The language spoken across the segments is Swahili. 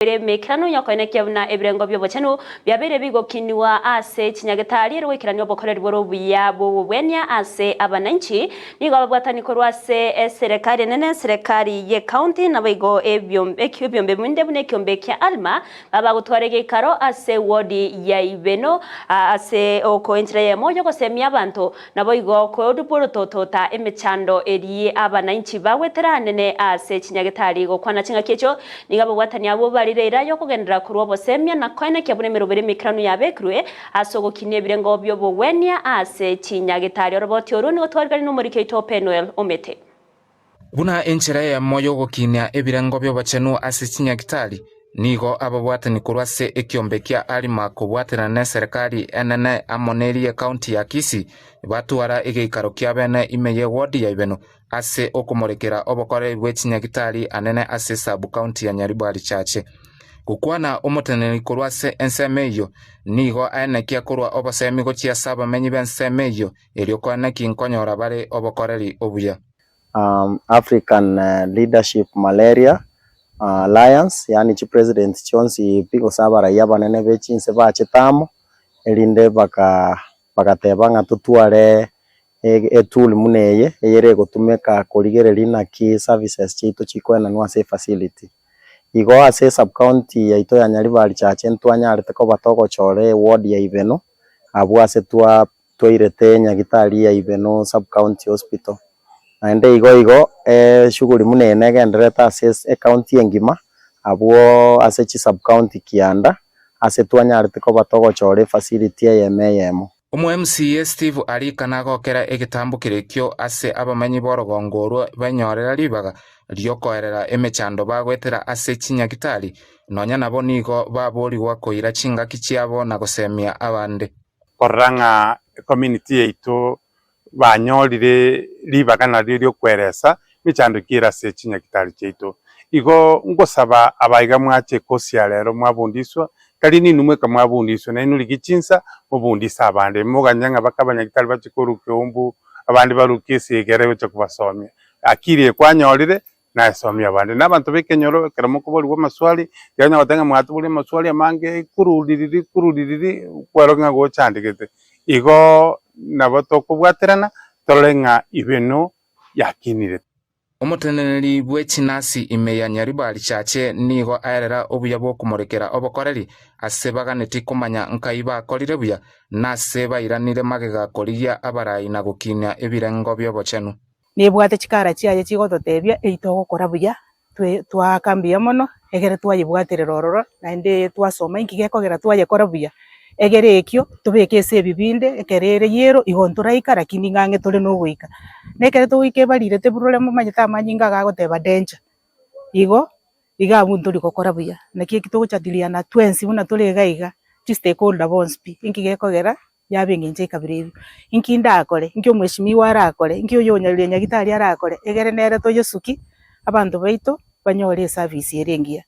Mekano yakoine kiabuna ebirengo byobochenu byabere bigokiniwa ase chinyagetari rwikirani obokoreri borobuya bobwenya ase abananchi nigo ababwatani korwase serikali nene serikali ye county nabaigo ebyombe munde bune kiombe kya alma baba gutwarege karo ase wodi ya ibeno ase okoentre ye moyo gosemia abantu naboigo ko dupurutotota emechando eri abananchi bawetera nene ase chinyagetari gokwana chinga kecho nigo ababwatani abo rira yo kugendera kuri obosemia na koine kiabune merobere mikrano yabekrwe asogo kine birengo byobowenya ase chinyagetari roboti oruni gotwargari numurike itope Noel Omete buna enchera ya moyo gokinya ebirengo byobachenu ase chinyagetari nigo ababwatani kurwase ekiombe kya alima kubwatira ne serikali enene amoneri ya county ya Kisii batwara egeikaro kya bene imeye wodi ya ibeno ase okumolekera obokore bw'echinyagitari anene ase sub county ya Nyaribari chache gukwana omoteneri kurwase ensemeyo nigo anekia kurwa obosemi gochia saba menyi bensemeyo eriokwana kinkonyora bare obokoreri obuya African Leadership Malaria Alliance yani chi president chonsi pigo sabara yabanene bechinse bachetamo elinde bakatebanga tutware etool muneye eyere gotumeka korigereri na ki services chito chikwena nwa safe facility igo ase sub county yaito ya Nyaribari chache ntwanyarete ko batoko chore ward ya Ibeno abwase twairete Nyagitari ya Ibeno sub county hospital ande igo shughuli munene gendereta ase county engima abwo ase chi sub county kianda ase twanyarete ko batoko chore facility ya yemo MCA Steve Arika nagokera egitambukirikyo ase abamanyi borogongorwo banyorera libaga ryokoerera emechando bagwetera ase chinyagitari nonya nabo nigo baboriwa koira chingaki chiabo na gosemia abande koranga community yeito banyorire libaga na ryo kweresa mechando kira ase chinyagitari cheito igo ngosaba abaiga mwache kosia lero mwabundiswa kali ni numwe kamwabundiswa na inuli gichinsa mubundisa abande muganyanga bakabanyagitari bachikuruke umbu abandi barukisi egerewe cyo kubasomya akiriye kwanyorire na somya abande nabantu bekenyoro keramo kubori maswali yanya batanga mwatubuli maswali amange kurudiriri kwaronga go chandikete igo nabato kubwaterana tolenga ibeno yakinire omoteneri bw'echinasi imeya Nyaribari chache nigo aerera obuya bwokumorekera obokoreri ase baganeti kumanya nkaiba akorire buya nase bairanire magega korigia abarai na gukinya ebirengo byobochenu nibwate chikara chiaye chigototebia eito gukora buya twakambia mono egere twayibwaterera ororo naende twasoma ingigekogera twayekora buya egere ekyo tubekese bibinde ekerere yero igontoraika lakini ngange tole no gwika nekere tuwike barire teburule mumanyita amanyinga gagoteba danger igo iga muntu likokora buya nakie kituguchatilia na twensi buna tole gaiga chi stakeholder bonspi ingigekogera yabengenje kabirebe inkinda akore inkyo mweshimiwa arakore inkyo yonyarire Nyagitari arakore egere nere toyosuki abantu baito banyore service erengia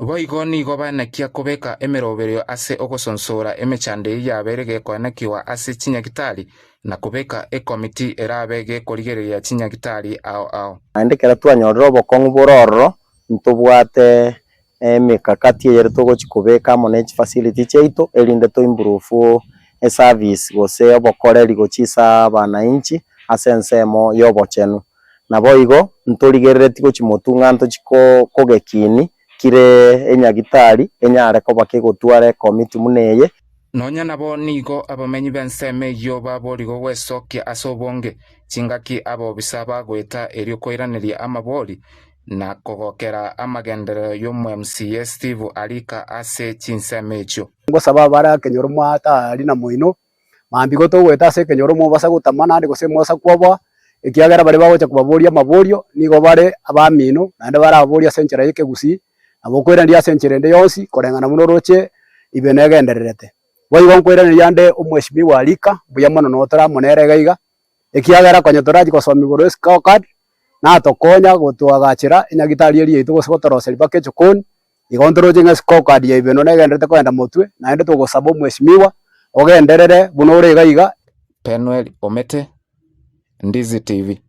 boigo nigo banakia kubeka emeroberio ase ogosonsora emechande yaberege kwanakiwa ase chinyagitari na kubeka committee erabege korigereria chinyagitari ao andikera twanyorera obokongu bororo ntubwate emikakati yere togochikubeka manage facility cheito elinde to improve service gose obokoreri gochisa abananchi ase ensemo yobochenu nabo igo ntorigerere tigochimotunga ntochiko kogekini kire Enyagitari enyare ko bakegotware committee muneye nonya nabo nigo abamenyi benseme yo baborigo gwesokia asobonge chingaki abo bisaba gweta erio koiraniria amabori na kogokera amagendero yo MCA Steve Arika ase chinsemecho ngosaba bara kenyoro mwata ari na moino mambigo to gweta ase kenyoro mo basa gutamana ndi gose mosa kwobwa ekiagera bare bagocha kubaboria maborio nigo bare abamino nande bara aboria senchera yeke gusi abokwera ndia sencherende yonsi korengana muno roche ibene gendererete boigo nkwera yande omweshimiwa Arika buya mono notora monere gaiga ekiagera konyotoraji kosomi goro scorecard na tokonya gotwagachira Nyagitari eri itu gosotoroseri bakecho kon igontoroje nge scorecard ya ibeno negenderete kwenda motwe naende tugosaba omweshimiwa ogenderere buno ore gaiga Noel Omete, Ndizi TV.